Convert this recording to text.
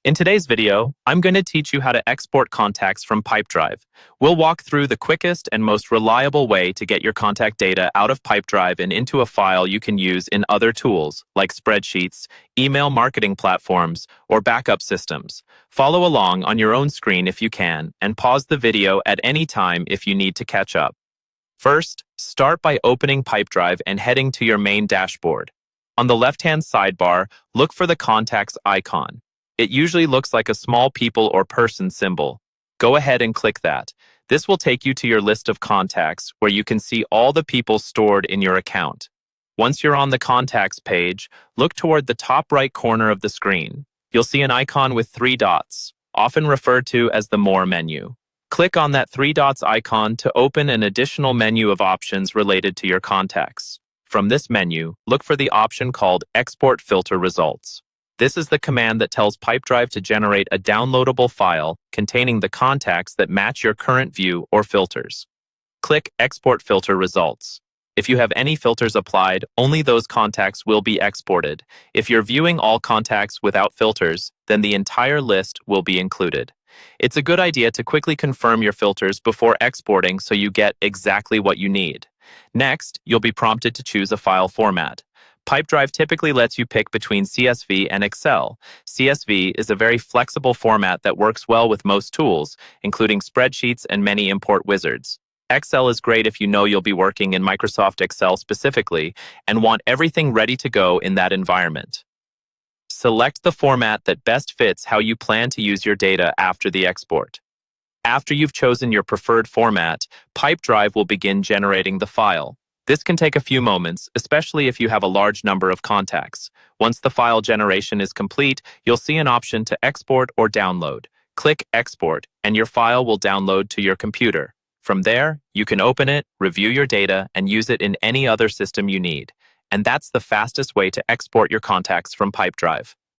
In today's video, I'm going to teach you how to export contacts from Pipedrive. We'll walk through the quickest and most reliable way to get your contact data out of Pipedrive and into a file you can use in other tools like spreadsheets, email marketing platforms, or backup systems. Follow along on your own screen if you can, and pause the video at any time if you need to catch up. First, start by opening Pipedrive and heading to your main dashboard. On the left-hand sidebar, look for the contacts icon. It usually looks like a small people or person symbol. Go ahead and click that. This will take you to your list of contacts where you can see all the people stored in your account. Once you're on the contacts page, look toward the top right corner of the screen. You'll see an icon with 3 dots, often referred to as the More menu. Click on that 3 dots icon to open an additional menu of options related to your contacts. From this menu, look for the option called Export Filter Results. This is the command that tells Pipedrive to generate a downloadable file containing the contacts that match your current view or filters. Click Export Filter Results. If you have any filters applied, only those contacts will be exported. If you're viewing all contacts without filters, then the entire list will be included. It's a good idea to quickly confirm your filters before exporting so you get exactly what you need. Next, you'll be prompted to choose a file format. Pipedrive typically lets you pick between CSV and Excel. CSV is a very flexible format that works well with most tools, including spreadsheets and many import wizards. Excel is great if you know you'll be working in Microsoft Excel specifically and want everything ready to go in that environment. Select the format that best fits how you plan to use your data after the export. After you've chosen your preferred format, Pipedrive will begin generating the file. This can take a few moments, especially if you have a large number of contacts. Once the file generation is complete, you'll see an option to export or download. Click Export, and your file will download to your computer. From there, you can open it, review your data, and use it in any other system you need. And that's the fastest way to export your contacts from Pipedrive.